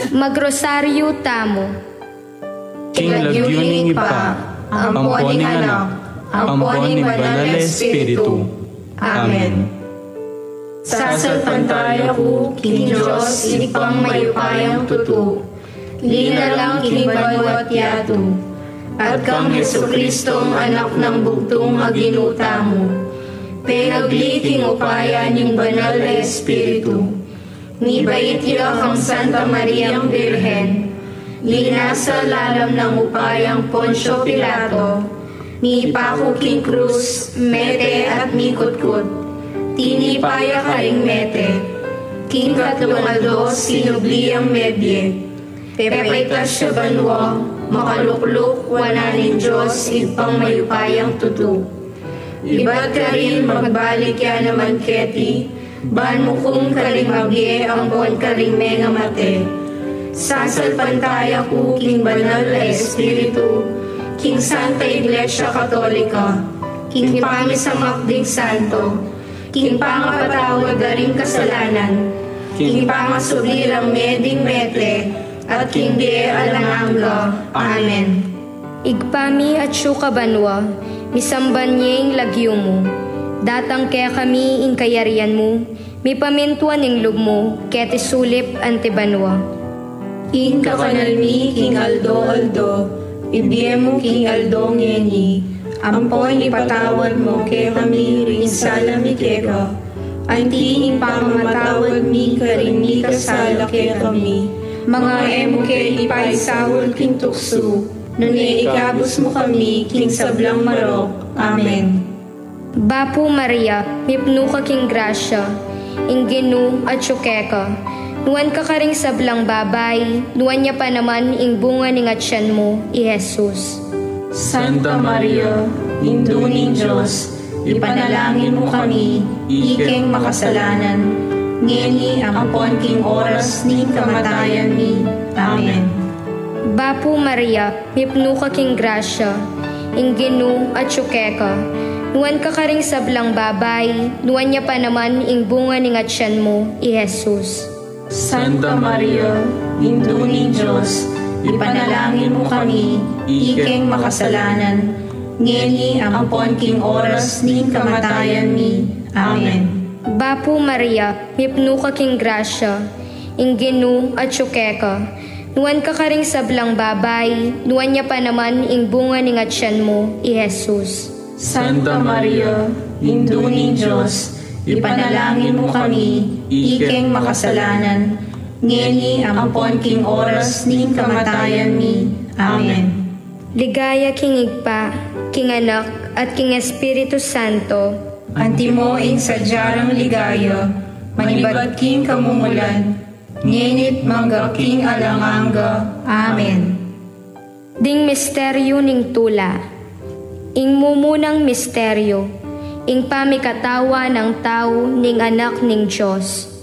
Magrosaryo tamo. King lagyuning ipa, amponing anak, amponing banal na Espiritu. Amen. Sasalpantaya ko, King Diyos, ipang mayupayang tutu, linalang kinibanwat yato, at kang Jesucristong anak ng bugtong aginuta mo, penagliking upaya ning banal na Espiritu, ni baitya kang Santa Mariang Birhen, linasa lalam ng upayang Poncio Pilato, ni ipako King Cruz, mete at mikutkut, tinipaya karing mete, King Katlumaldo, sinubliang medye, pepaitas siya banwa, makalukluk, wananin Diyos, ipang mayupayang tutu. Iba't ka rin magbalik ya naman keti, ban mo kung karing magye, ang bon karing menga mate. Sasalpantaya ko, King Banal na Espiritu, King Santa Iglesia Katolika, King Pamisamakdig Santo, King pangapatawad na ring kasalanan, King pangasubirang meding mete, at King die alanganga. Amen. Igpami at syuka banwa, misamban niyeng lagyo mo, datang kaya kami ing kayarian mo, mi pamintuan ing lug mo, kete sulip ante banwa. King kakanalmi, King Aldo, ibiye mo King Aldo ngeni, ampoy ipatawad mo kaya kami rin salami keka, anti ipamamatawad mi karin mi kasala kaya kami, mga emo kaya ipaisawol King tukso, nuni ikabos mo kami King sablang marok. Amen. Bapo Maria, mipno ka King Gracia, ingginu at syukeka, nuwan ka karing sablang babay, nuwan niya pa naman ing bunga ning atsyan mo, i Jesus. Santa Maria, Induning Diyos, ipanalangin mo kami, ikeng makasalanan, ngeni ang apon king oras ning kamatayan mi. Amen. Bapo Maria, mipno ka King Gracia, ingginu at syukeka, nuwan ka karing sablang babay, nuwan niya pa naman ing bunga ning atsyan mo, i Jesus. Santa Maria, Induning Diyos, ipanalangin mo kami, ikeng makasalanan, ngeni ang apon king oras ning kamatayan mi. Amen. Bapo Maria, mipno ka King Gracia, ingginu at syukeka, nuwan ka karing sablang babay, nuwan niya pa naman ing bunga ning atsyan mo, i Jesus. Santa Maria, Induning Diyos, ipanalangin mo kami, ikeng makasalanan, ngeni ang apon king oras ning kamatayan mi. Amen. Ligaya King Igpa, King Anak, at King Espiritu Santo, Antimo ing sadyarang ligaya, manibad king kamumulan, ngenit mangga king alanganga. Amen. Ding misteryo ning tula, ing mumunang misteryo, ing pamikatawa ng tao ning anak ning Diyos.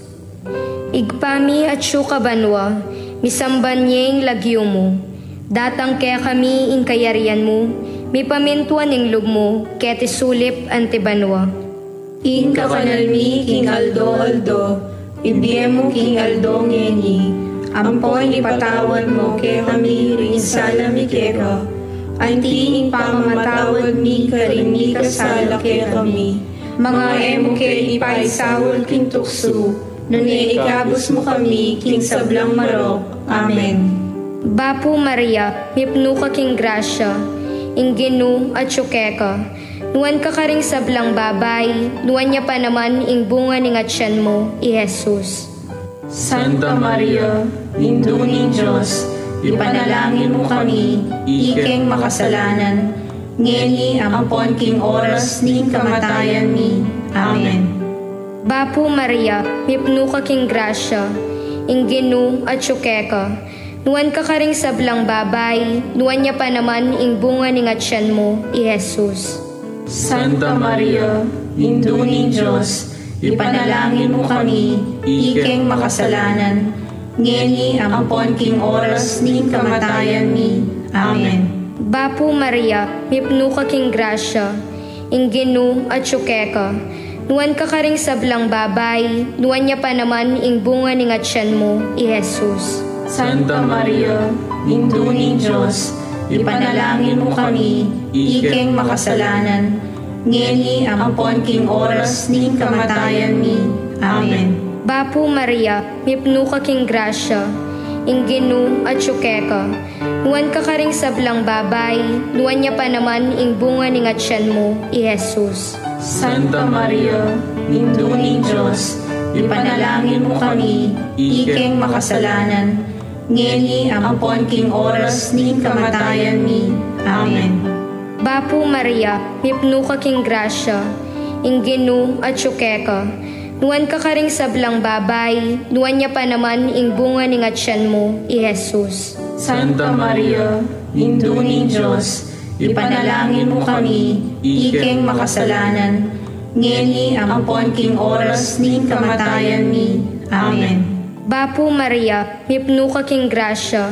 Igpami at syuka banwa, misamban niyeng lagyo mo, datang kaya kami ing kayarian mo, mi pamintuan ning lug mo, kete sulip ante banwa. Ing kakanalmi, King Aldo, ibiye mo King Aldo ngeni, ampoy ipatawad mo kaya kami rin salami keka, anti ing pamamatawad mi karin mi kasala kaya kami, mga emo kaya ipaisawol King tukso, nuni ikabos mo kami King sablang marok. Amen. Bapo Maria, mipno ka King Gracia, ingginu at syukeka, nuwan ka karing sablang babay, nuwan niya pa naman ing bunga ning atsyan mo, i Jesus. Santa Maria, Induning Diyos, ipanalangin mo kami, ikeng makasalanan, ngeni ang apon king oras ning kamatayan mi. Amen. Bapo Maria, mipno ka King Gracia, ingginu at syukeka, nuwan ka karing sablang babay, nuwan niya pa naman ing bunga ning atsyan mo, i Jesus. Santa Maria, Induning Diyos, ipanalangin mo kami, ikeng makasalanan, ngeni ang apon king oras ning kamatayan mi. Amen. Bapo Maria, mipno ka King Gracia, ingginu at syukeka, nuwan ka karing sablang babay, nuwan niya pa naman ing bunga ning atsyan mo, i Jesus. Santa Maria, Induning Diyos, ipanalangin mo kami, ikeng makasalanan, ngeni ampon king oras ning kamatayan mi. Amen. Bapu Maria, mipno ka king grasya, ingginu at syukeka, nuwan ka karing sablang babay, nuwan niya pa naman ing bunga ning atsyan mo, i Jesus. Santa Maria, Induning Diyos, ipanalangin mo kami, ikeng makasalanan, ngeni ampon king oras ning kamatayan mi. Amen. Bapu Maria, mipno ka king grasya, ingginu at syukeka, nuwan ka karing sablang babay, nuwan niya pa naman ing bunga ning atsyan mo, i Jesus. Santa Maria, Induning Diyos, ipanalangin mo kami, ikeng makasalanan, ngeni ampon king oras ning kamatayan mi. Amen. Bapu Maria, mipno ka king grasya,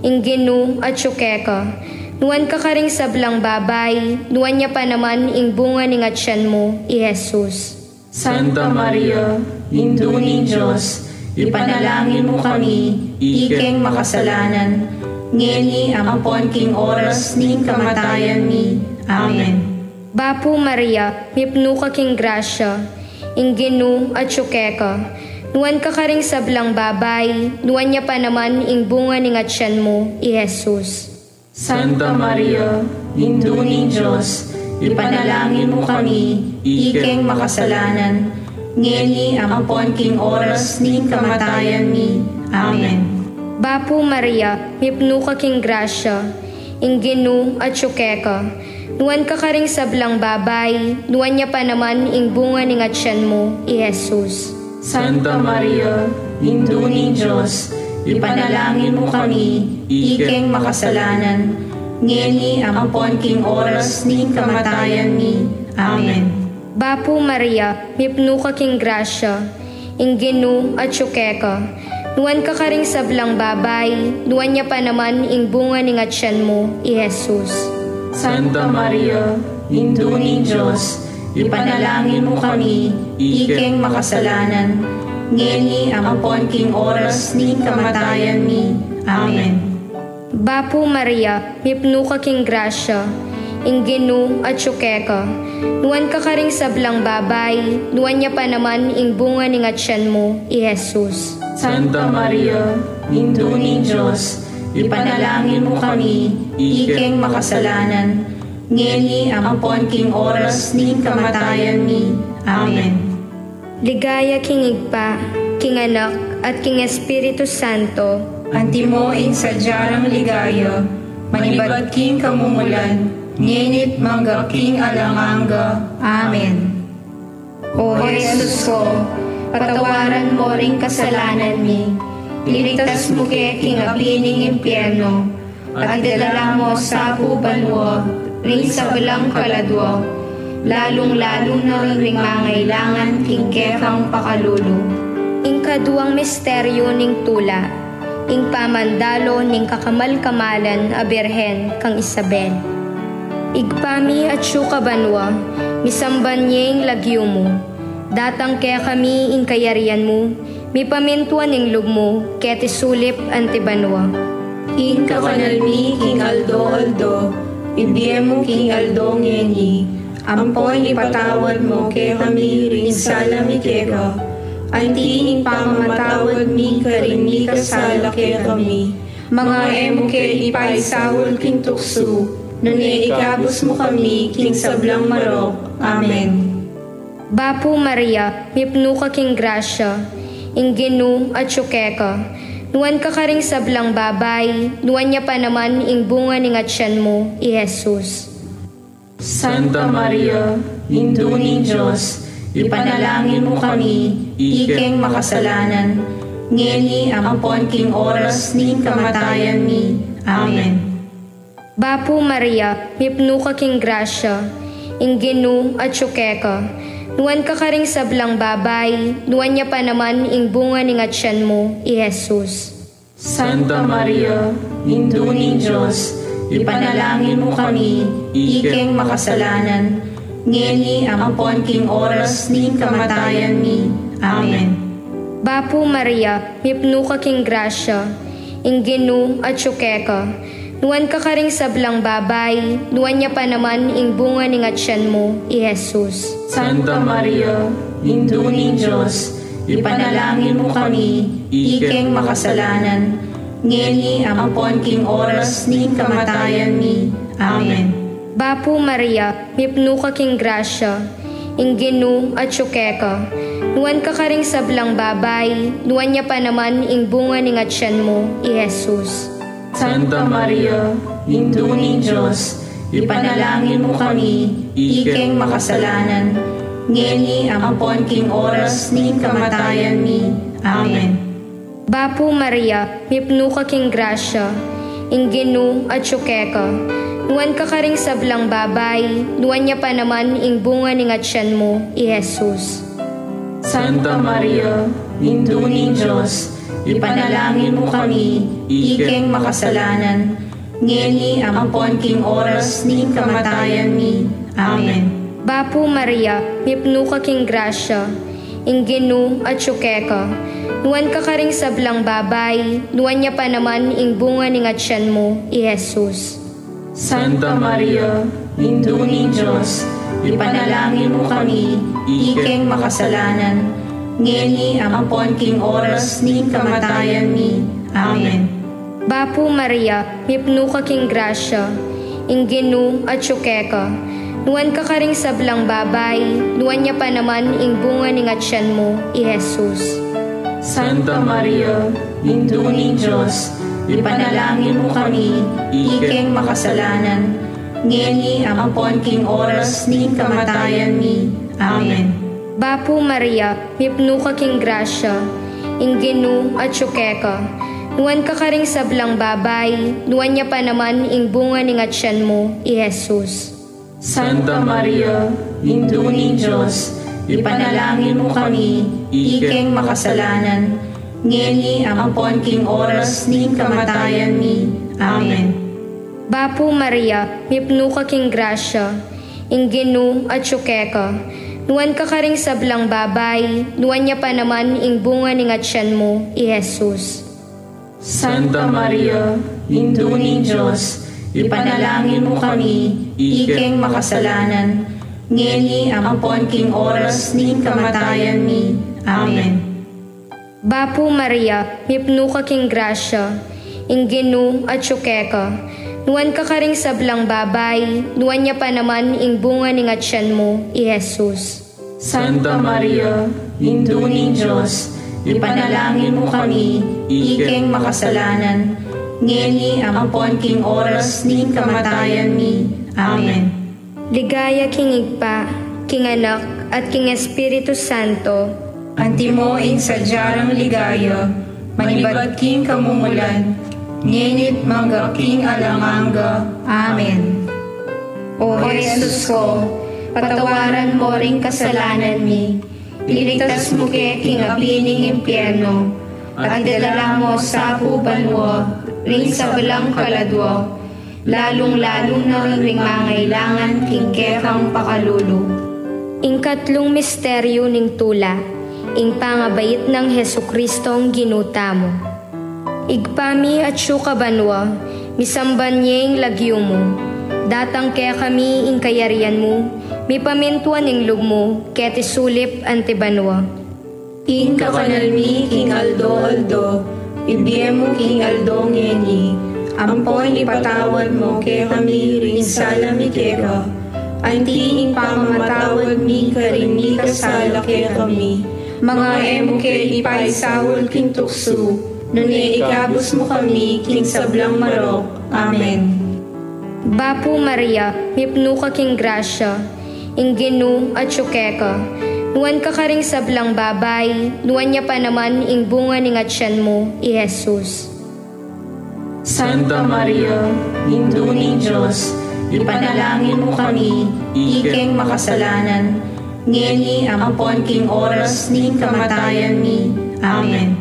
ingginu at syukeka, nuwan ka karing sablang babay, nuwan niya pa naman ing bunga ning atsyan mo, i Jesus. Santa Maria, Induning Diyos, ipanalangin mo kami, ikeng makasalanan, ngeni ampon king oras ning kamatayan mi. Amen. Bapu Maria, mipno ka king grasya, ingginu at syukeka, nuwan ka karing sablang babay, nuwan niya pa naman ing bunga ning atsyan mo, i Jesus. Santa Maria, Induning Diyos, ipanalangin mo kami, ikeng makasalanan, ngeni ampon king oras ning kamatayan mi. Amen. Bapu Maria, mipno ka king grasya, ingginu at syukeka, nuwan ka karing sablang babay, nuwan niya pa naman ing bunga ning atsyan mo, i Jesus. Santa Maria, Induning Diyos, ipanalangin mo kami, ikeng makasalanan, ngeni ampon king oras ning kamatayan mi. Amen. Bapu Maria, mipno ka king grasya, ingginu at syukeka, nuwan ka karing sablang babay, nuwan niya pa naman ing bunga ning atsyan mo, i Jesus. Santa Maria, Induning Diyos, ipanalangin mo kami, ikeng makasalanan, ngeni ampon king oras ning kamatayan mi. Amen. Bapu Maria, mipno ka king grasya, ingginu at syukeka, nuwan ka karing sablang babay, nuwan niya pa naman ing bunga ning atsyan mo, i Jesus. Santa Maria, Induning Diyos, ipanalangin mo kami, ikeng makasalanan, ngeni ampon king oras ning kamatayan mi. Amen. Ligaya king Igpa, king Anak, at king Espiritu Santo, Antimo ing sadyarang ligaya, manibad king kamumulan, ngenit mangga king alanganga. Amen. O Jesus ko, patawaran mo ring kasalanan mi, iligtas mo kay king apining impyerno, at idala mo sa kubanwa, ring sa balang kaladwa, lalong-lalo na ring mangailangan king kefang pakalulu. Ing kaduang misteryo ning tula, ing pamandalo ning kakamal-kamalan a Birhen kang Isabel. Igpami at syukabanwa, misamban niya ing lagyo mo, datang kaya kami ing kayarian mo, mi pamintuan ing lugmo, kaya tisulip antibanwa. Ing kakanalmi king aldo, ibiyemo king aldo ngeni, ampon ipatawad mo kaya kami rin salami keka, antiing pamamatawad mi karin mi kasala kaya kami, mga emo kaya ipaisawol king tukso, nune ikabos mo kami king sablang marok. Amen. Bapu Maria, mipno ka king grasya, ingginu at syukeka, nuwan ka karing sablang babay, nuwan niya pa naman ing bunga ning atsyan mo, i Jesus. Santa Maria, Induning Diyos, ipanalangin mo kami, ikeng makasalanan, ngeni ampon king oras ning kamatayan mi. Amen. Bapu Maria, mipno ka king grasya, ingginu at syukeka, nuwan ka karing sablang babay, nuwan niya pa naman ing bunga ning atsyan mo, i Jesus. Santa Maria, Induning Diyos, ipanalangin mo kami, ikeng makasalanan, ngeni ampon king oras ning kamatayan mi. Amen. Bapu Maria, mipno ka king grasya, Ingginu at syukeka. Nuan ka karing sablang babay, nuan niya pa naman ing bunga ning atsyan mo, i Jesus. Santa Maria, Induning Diyos, ipanalangin mo kami, ikeng makasalanan, ngeni ampon king oras ning kamatayan mi. Amen. Bapu Maria, mipnu ka king grasya, ingginu at syukeka. Nuan ka karing sablang babay, nuan niya pa naman ing bunga ning atsyan mo, i Jesus. Santa Maria, Induning Diyos, ipanalangin mo kami, ikeng makasalanan, ngeni ampon king oras ning kamatayan mi. Amen. Bapu Maria, mipnu ka king grasya, ingginu at syukeka. Nuan ka karing sablang babay, nuan niya pa naman ing bunga ning atsyan mo, i Jesus. Santa Maria, Induning Diyos, ipanalangin mo kami, ikeng makasalanan, ngeni ampon king oras ning kamatayan mi. Amen. Bapu Maria, mipnu ka king grasya, ingginu at syukeka. Nuan ka karing sablang babay, nuan niya pa naman ing bunga ning atsyan mo, i Jesus. Santa Maria, Induning Diyos, ipanalangin mo kami, ikeng makasalanan, ngeni ampon king oras ning kamatayan mi. Amen. Bapu Maria, mipnu ka king grasya, ingginu at syukeka. Nuan ka karing sablang babay, nuan niya pa naman ing bunga ning atsyan mo, i Jesus. Santa Maria, Induning Diyos, ipanalangin mo kami, ikeng makasalanan, ngeni ampon king oras ning kamatayan mi. Amen. Bapu Maria, mipnu ka king grasya, ingginu at syukeka. Nuan ka karing sablang babay, nuan niya pa naman ing bunga ning atsyan mo, i Jesus. Santa Maria, Induning Diyos, ipanalangin mo kami, ikeng makasalanan, ngeni ampon king oras ning kamatayan mi. Amen. Bapu Maria, mipnu ka king grasya, ingginu at syukeka. Nuan ka karing sablang babay, nuan niya pa naman ing bunga ning atsyan mo, i Jesus. Santa Maria, Induning Diyos, ipanalangin mo kami, ikeng makasalanan, ngeni ampon king oras ning kamatayan mi. Amen. Bapu Maria, mipnu ka king grasya, ingginu at syukeka. Nuan ka karing sablang babay, nuan niya pa naman ing bunga ning atsyan mo, i Jesus. Santa Maria, Induning Diyos, ipanalangin mo kami, ikeng makasalanan, ngeni ampon king oras ning kamatayan mi. Amen. Ligaya king Igpa, king Anak, at king Espiritu Santo. Antimo ing sadyarang ligaya, manibad king kamumulan, ngenit mangga king alamanga. Amen. O Jesus ko, patawaran mo ring kasalanan mi, iligtas mo kay king apining impyerno, at idala mo sa pubanwa, ring sa balang kaladwa, lalong-lalong na ring mangailangan king kekang pakalulu. Ing-katlong misteryo ning tula, ing pangabait ng Hesukristong ginuta mo. Igpami at syukabanwa, misamban niyeng lagyo mo, datang kaya kami ing kayarian mo, mi pamintuan ing lugmo, kaya tisulip antibanwa. Ing kakanalmi king aldo, ibiyemo king aldo ngeni, ampon ipatawad mo kaya kami rin salami keka, anti ing pamamatawad mi karin mi kasala kaya kami, mga emo kaya ipaisawol king tukso, nune ikabos mo kami king sablang marok. Amen. Bapu Maria, mipnu ka king grasya, ingginu at syukeka. Nuan ka karing sablang babay, nuan niya pa naman ing bunga ning atsyan mo, i Jesus. Santa Maria, Induning Diyos, ipanalangin mo kami, ikeng makasalanan, ngeni ampon king oras ning kamatayan mi. Amen.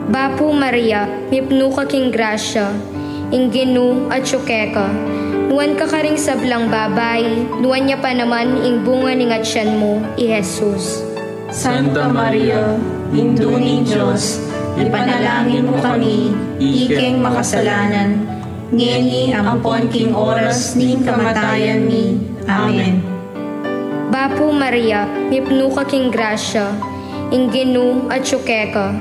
Bapu Maria, mipnu ka king grasya, ingginu at syukeka. Nuan ka karing sablang babay, nuan niya pa naman ing bunga ning atsyan mo, i Jesus. Santa Maria, Induning Diyos, ipanalangin mo kami, ikeng makasalanan, ngeni ampon king oras ning kamatayan mi. Amen. Bapo Maria, mipno ka king grasya, ingginu at syukeka,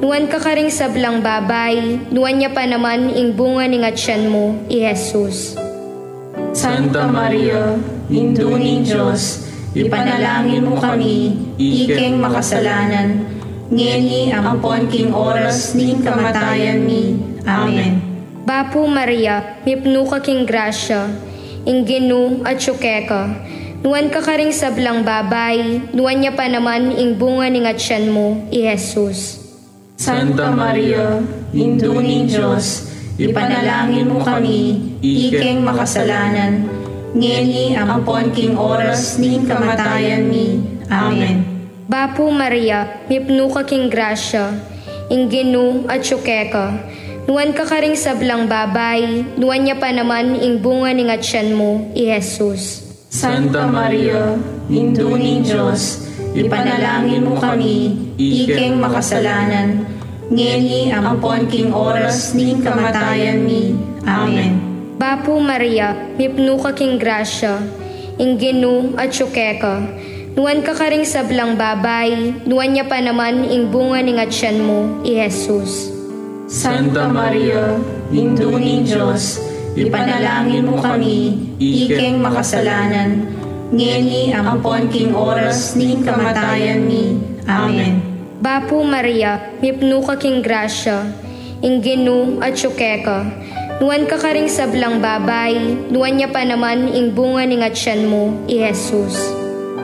nuan ka karing sablang babay, nuan niya pa naman ing bunga ning atsyan mo, i Jesus. Santa Maria, Induning Diyos, ipanalangin mo kami, ikeng makasalanan, ngeni ampon king oras ning kamatayan mi. Amen. Bapo Maria, mipno ka king grasya, ingginu at syukeka, nuan ka karing sablang babay, nuan niya pa naman ing bunga ning atsyan mo, i Jesus. Santa Maria, Induning Diyos, ipanalangin mo kami, ikeng makasalanan, ngeni ampon king oras ning kamatayan mi. Amen. Bapo Maria, mipno ka king grasya, ingginu at syukeka, nuan ka karing sablang babay, nuan niya pa naman ing bunga ning atsyan mo, i Jesus. Santa Maria, Induning Diyos, ipanalangin mo kami, ikeng makasalanan, ngeni ampon king oras ning kamatayan mi. Amen. Bapo Maria, mipno ka king grasya, ingginu at syukeka, nuan ka karing sablang babay, nuan niya pa naman ing bunga ning atsyan mo, i Jesus. Santa Maria, Induning Diyos, ipanalangin mo kami, ikeng makasalanan, ngeni ampon king oras ning kamatayan mi. Amen. Bapo Maria, mipno ka king grasya, ingginu at syukeka, nuan ka karing sablang babay, nuan niya pa naman ing bunga ning atsyan mo, i Jesus.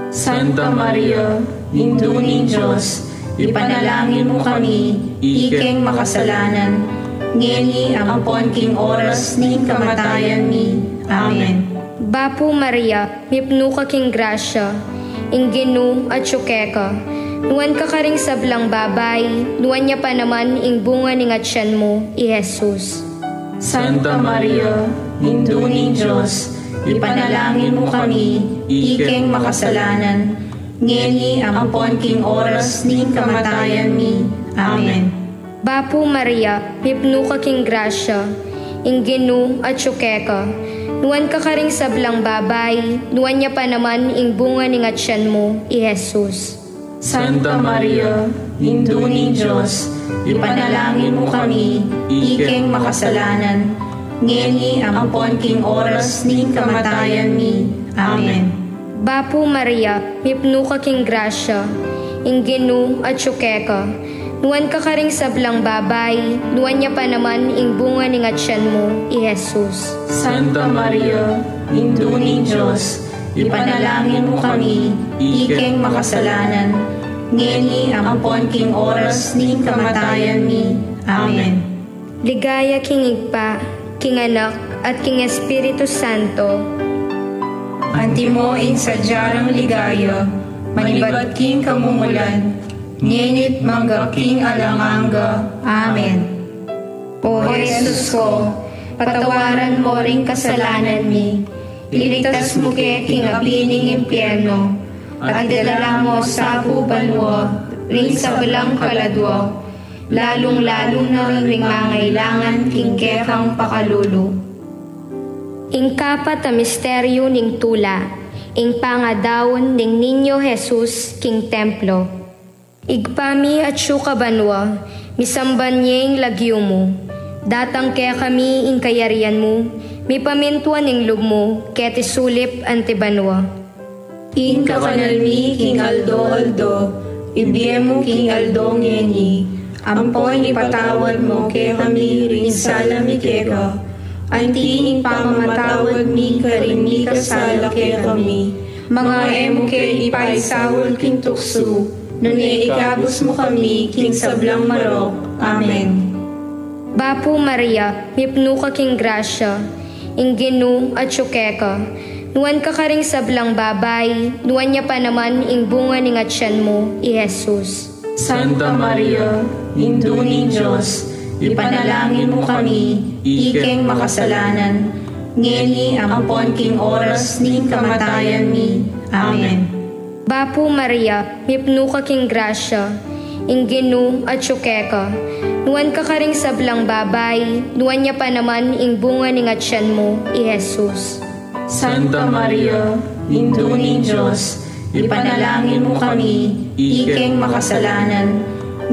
Santa Maria, Induning Diyos, ipanalangin mo kami, ikeng makasalanan, ngeni ampon king oras ning kamatayan mi. Amen. Bapo Maria, mipno ka king grasya, ingginu at syukeka, nuan ka karing sablang babay, nuan niya pa naman ing bunga ning atsyan mo, i Jesus. Santa Maria, Induning Diyos, ipanalangin mo kami, ikeng makasalanan, ngeni ampon king oras ning kamatayan mi. Amen. Bapo Maria, mipno ka king grasya, ingginu at syukeka, nuan ka karing sablang babay, nuan niya pa naman ing bunga ning atsyan mo, i Jesus. Santa Maria, Induning Diyos, ipanalangin mo kami, ikeng makasalanan, ngeni ampon king oras ning kamatayan mi. Amen. Bapo Maria, mipno ka king grasya, ingginu at syukeka, nuan ka karing sablang babay, nuan niya pa naman ing bunga ning atsyan mo, i Jesus. Santa Maria, Induning Diyos, ipanalangin mo kami, ikeng makasalanan, ngeni ampon king oras ning kamatayan mi. Amen. Ligaya king Igpa, king Anak, at king Espiritu Santo. Antimo in sadyarang ligaya, manibad king kamumulan, ngenit mangga king alanganga. Amen. O Jesus ko, patawaran mo ring kasalanan mi, iligtas mo kay king abining impyerno, at idala mo sa bubanwa, ring sa balang kaladwa, lalong-lalo na ring mangailangan king kekang pakalulu. Ing kapat a misteryo ning tula, ing pangadawon ning Ninyo Jesus king templo. Igpami at syukabanwa, misamban niyeng lagyo mo, datang kaya kami ing kayarian mo, mi pamintuan ing lugmo, ket isulip antibanwa. Ing kakanalmi king aldo, ibiyemo king aldo ngeni, ampoy ipatawad mo kay kami rin salami keka, anting pamamatawad mi karini kasala kay kami, mga emo kay ipaisawol king tukso, nuni ikabos mo kami king sablang marok. Amen. Bapo Maria, mipno ka king grasya, ingginu at syukeka, nuan ka karing sablang babay, nuan niya pa naman ing bunga ning atsyan mo, i Jesus. Santa Maria, Induning Diyos, ipanalangin mo kami, ikeng makasalanan, ngeni ampon king oras ning kamatayan mi. Amen. Bapo Maria, mipno ka king grasya, Ingginu at syukeka. Nuan ka karing sablang babay, nuan niya pa naman ing bunga ning atyan mo, i Jesus. Santa Maria, Induning Diyos, ipanalangin mo kami, ikeng makasalanan,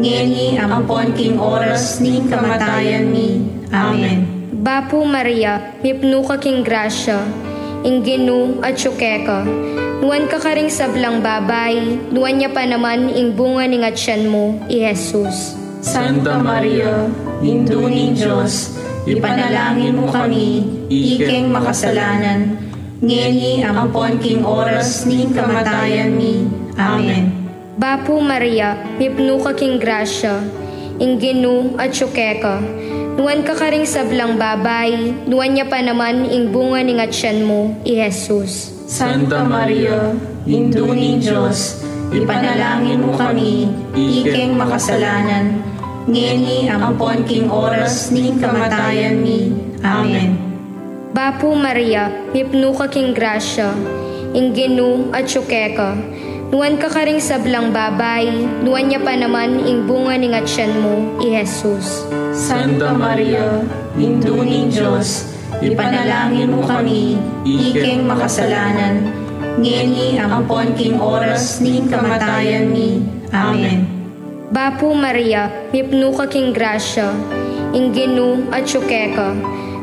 ngeni ampon king oras ning kamatayan mi. Amen. Bapu Maria, mipnu ka king grasya, ingginu at syukeka. Nuan ka karing sablang babay, nuan niya pa naman ing bunga ning atyan mo, i Jesus. Santa Maria, Induning Diyos, ipanalangin mo kami, ikeng makasalanan, ngeni ampon king oras ning kamatayan mi. Amen. Bapu Maria, mipnu ka king grasya, ingginu at syukeka. Nuan ka karing sablang babay, nuan niya pa naman ing bunga ning atyan mo, i Jesus. Santa Maria, Induning Diyos, ipanalangin mo kami, ikeng makasalanan, ngeni ampon king oras ning kamatayan mi. Amen. Bapu Maria, mipnu ka king grasya, ingginu at syukeka. Nuan ka karing sablang babay, nuan niya pa naman ing bunga ning atyan mo, i Jesus. Santa Maria, Induning Diyos, ipanalangin mo kami, ikeng makasalanan, ngeni ampon king oras ning kamatayan mi. Amen. Bapu Maria, mipnu ka king grasya, ingginu at syukeka.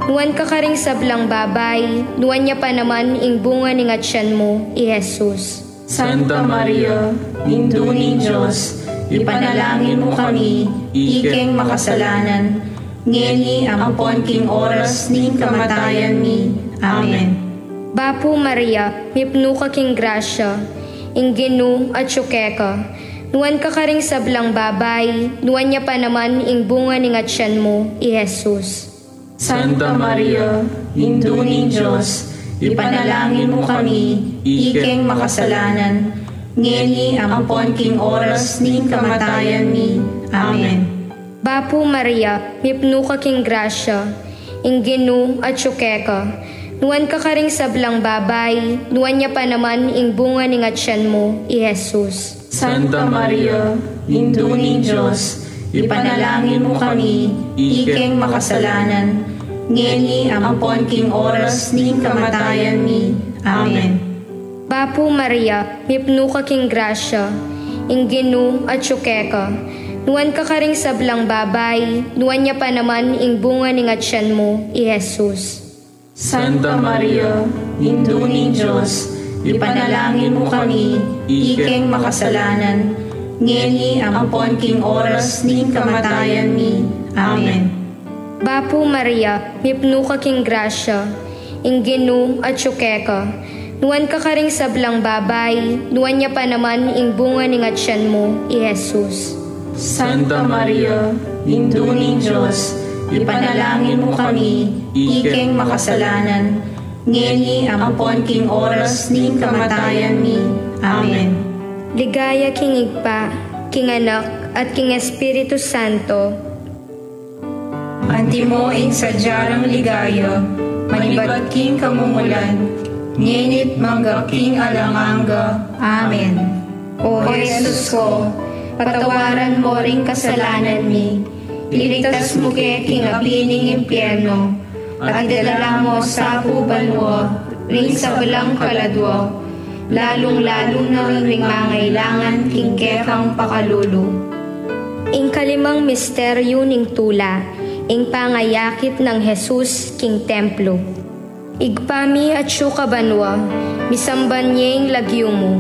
Nuan ka karing sablang babay, nuan niya pa naman ing bunga ning atyan mo, i Jesus. Santa Maria, Induning Diyos, ipanalangin mo kami, ikeng makasalanan, ngeni ampon king oras ning kamatayan mi. Amen. Bapu Maria, mipnu ka king grasya, ingginu at syukeka. Nuan ka karing sablang babay, nuan niya pa naman ing bunga ning atyan mo, i Jesus. Santa Maria, Induning Diyos, ipanalangin mo kami, ikeng makasalanan, ngeni ampon king oras ning kamatayan mi. Amen. Bapu Maria, mipnu ka king grasya, ingginu at syukeka. Nuan ka karing sablang babay, nuan niya pa naman ing bunga ning atyan mo, i Jesus. Santa Maria, Induning Diyos, ipanalangin mo kami, ikeng makasalanan, ngeni ampon king oras ning kamatayan mi. Amen. Bapu Maria, mipnu ka king grasya, ingginu at syukeka. Nuan ka karing sablang babay, nuan niya pa naman ing bunga ning atyan mo, i Jesus. Santa Maria, Induning Diyos, ipanalangin mo kami, ikeng makasalanan, ngeni ampon king oras ning kamatayan mi. Amen. Bapu Maria, mipnu ka king grasya, ingginu at syukeka. Nuan ka karing sablang babay, nuan niya pa naman ing bunga ning atyan mo, i Jesus. Santa Maria, Induning Diyos, ipanalangin mo kami, ikeng makasalanan, ngeni ampon king oras ning kamatayan mi. Amen. Ligaya king Igpa, king Anak, at king Espiritu Santo. Antimo ing sadyarang ligaya, manibat king kamumulan, ngenit mangga king alanganga. Amen. O Jesus ko, patawaran mo ring kasalanan mi, iligtas mo ke king apining impyerno, at idalala mo sa kubanwa, ring sa walang kaladwa, lalong-lalo na ring mangailangan king kekang pakalulu. Ing kalimang misteryo ning tula, ing pangayakit ng Jesus king templo. Igpami at syukabanwa, misamban niya ing lagyo mo,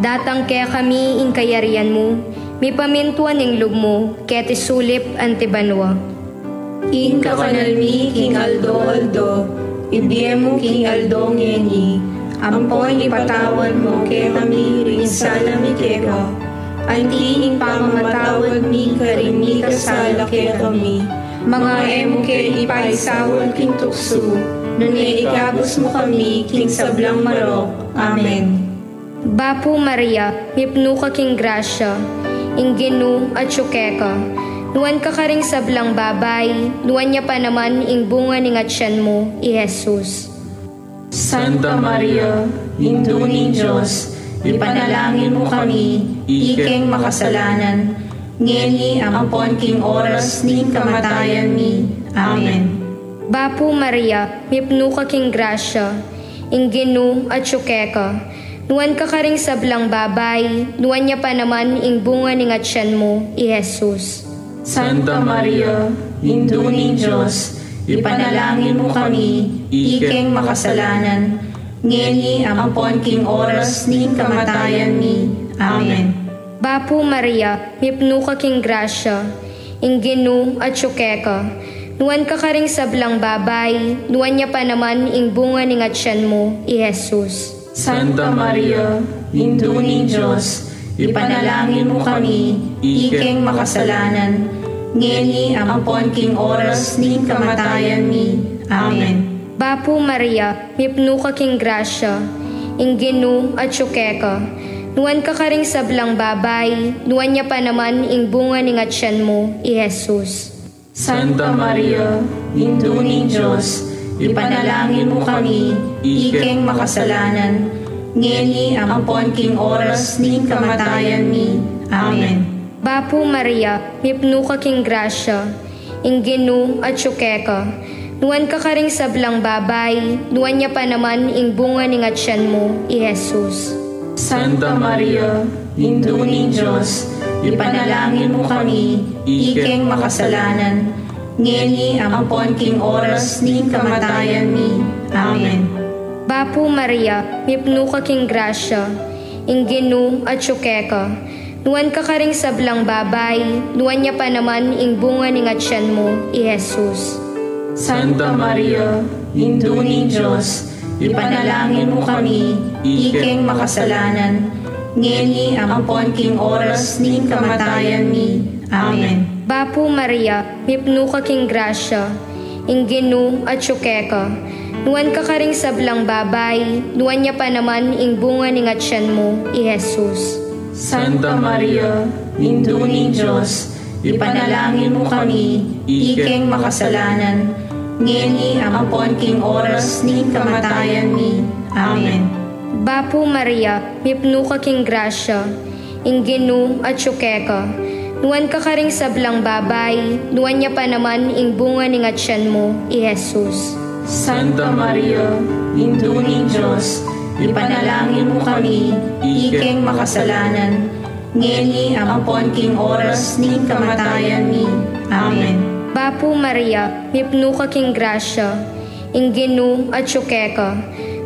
datang kaya kami ing kayarian mo, mi pamintuan ing lub mo, keti sulip antibanwa. Ing kakanalmi king aldo, ibiyemo king aldo ngeni, ampoy ipatawan mo kaya kami ring salami keka, anti ing pamamatawad mi karimi kasala kaya kami, mga emo kaya ipaisawal king tukso, nung ikabos mo kami king sablang marok. Amen. Bapu Maria, mipnu ka king grasya, ingginu at syukeka. Nuan ka karing sablang babay, nuan niya pa naman ing bunga ning atyan mo, i Jesus. Santa Maria, Induning Diyos, ipanalangin mo kami, ikeng makasalanan, ngeni ampon king oras ning kamatayan mi. Amen. Bapu Maria, mipno ka king grasya, ingginu at syukeka, nuan ka karing sablang babay, nuan niya pa naman ing bunga ning atsyan mo, i Jesus. Santa Maria, Induning Diyos, ipanalangin mo kami, ikeng makasalanan, ngeni ampon king oras ning kamatayan mi. Amen. Bapu Maria, mipno ka king grasya, ingginu at syukeka, nuan ka karing sablang babay, nuan niya pa naman ing bunga ning atsyan mo, i Jesus. Santa Maria, Induning Diyos, ipanalangin mo kami, ikeng makasalanan, ngeni ampon king oras ning kamatayan mi. Amen. Bapu Maria, mipno ka king grasya, ingginu at syukeka, nuan ka karing sablang babay, nuan niya pa naman ing bunga ning atsyan mo, i Jesus. Santa Maria, Induning Diyos, ipanalangin mo kami, ikeng makasalanan, ngeni ampon king oras ning kamatayan mi. Amen. Bapu Maria, mipno ka king grasya, ingginu at syukeka, nuan ka karing sablang babay, nuan niya pa naman ing bunga ning atsyan mo, i Jesus. Santa Maria, Induning Diyos, ipanalangin mo kami, ikeng makasalanan, ngeni ampon king oras ning kamatayan mi. Amen. Bapu Maria, mipno ka king grasya, ingginu at syukeka, nuan ka karing sablang babay, nuan niya pa naman ing bunga ning atsyan mo, i Jesus. Santa Maria, Induning Diyos, ipanalangin mo kami, ikeng makasalanan, ngeni ampon king oras ning kamatayan mi. Amen. Bapu Maria, mipno ka king grasya, ingginu at syukeka, nuan ka karing sablang babay, nuan niya pa naman ing bunga ning atsyan mo, i Jesus. Santa Maria, Induning Diyos, ipanalangin mo kami, ikeng makasalanan, ngeni ampon king oras ning kamatayan mi. Amen. Bapu Maria, mipno ka king grasya, ingginu at syukeka, nuan ka karing sablang babay, nuan niya pa naman ing bunga ning atsyan mo, i Jesus. Santa Maria, Induning Diyos, ipanalangin mo kami, ikeng makasalanan, ngeni ampon king oras ning kamatayan mi. Amen. Bapu Maria, mipno ka king grasya, ingginu at syukeka,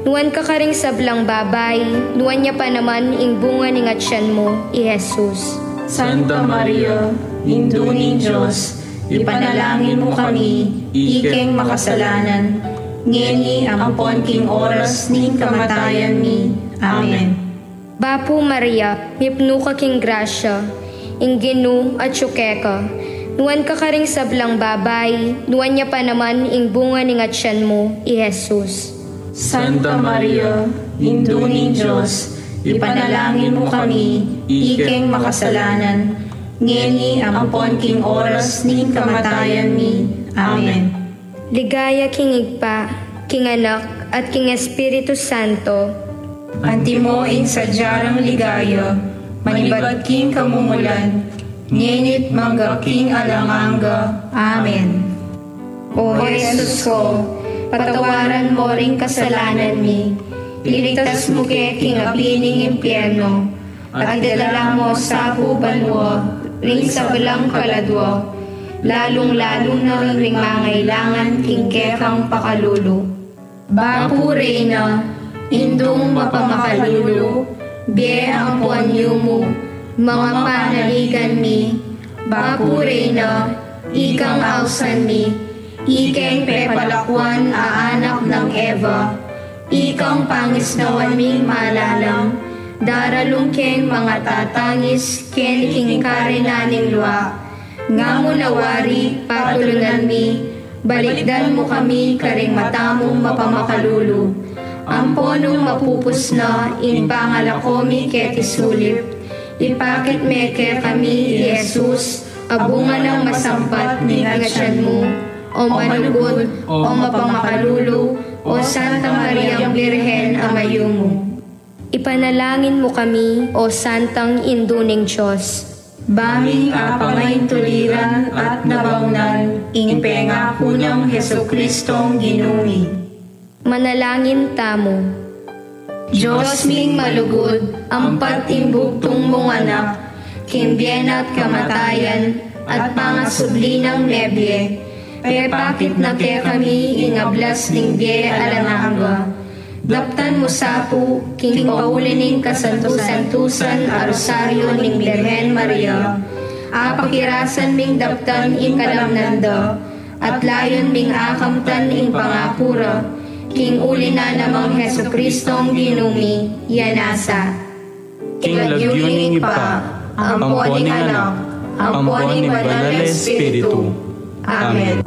nuan ka karing sablang babay, nuan niya pa naman ing bunga ning atsyan mo, i Jesus. Santa Maria, Induning Diyos, ipanalangin mo kami, ikeng makasalanan, ngeni ampon king oras ning kamatayan mi. Amen. Bapu Maria, mipno ka king grasya, ingginu at syukeka, nuan ka karing sablang babay, nuan niya pa naman ing bunga ning atsyan mo, i Jesus. Santa Maria, Induning Diyos, ipanalangin mo kami, ikeng makasalanan, ngeni ampon king oras ning kamatayan mi. Amen. Ligaya king Igpa, king Anak, at king Espiritu Santo. Antimo ing sadyarang ligaya, manibad king kamumulan, ngenit mangga king alanganga. Amen. O Jesus ko, patawaran mo ring kasalanan mi, iligtas mo ke king apining impyerno, at idala mo sa hubanwa, ring sa balang kaladwa, lalong-lalo na ring mangailangan king kekang pakalulu. Bapu Reyna, indong mapamakalulu, biye ang puanyo mo, mga panaligan mi. Bapu Reyna, ikang ausan mi, ikeng pepalakwan aanak ng Eva, ikang pangisnawan ming malalang, daralong keng mga tatangis ken king karinaning luwa, nga mo nawari patulunan mi, balikdan mo kami karing matamong mapamakalulu, amponong mapupus na in pangalakomi ket isulip, ipakit meke kami Jesus, abungan ng masampat ni agasyan mo, o manugod, o mapamakalulu, o Santa Mariang Birhen Amayumo. Ipanalangin mo kami, O Santang Induning Diyos. Baming apangay tuliran at nabangnan, ing pengako ng Heso Kristong ginumi. Manalangin tamo. Diyos ming malugod, ampat imbugtong mong anak, kimbyen at kamatayan, at pangasubli ng nebye, pepakit na ke kami ingablas ning bye alanangga. Daptan mo sapo, king paulining kasantusan a rosaryo ning Birhen Maria, apakirasan ming daptan ing kalamnanda, at layon ming akamtan ing pangakura, king uli na namang Heso Kristong ginumi, yanasa. King lagyuning ipa, amponing anak, amponing banal Espiritu. Amen.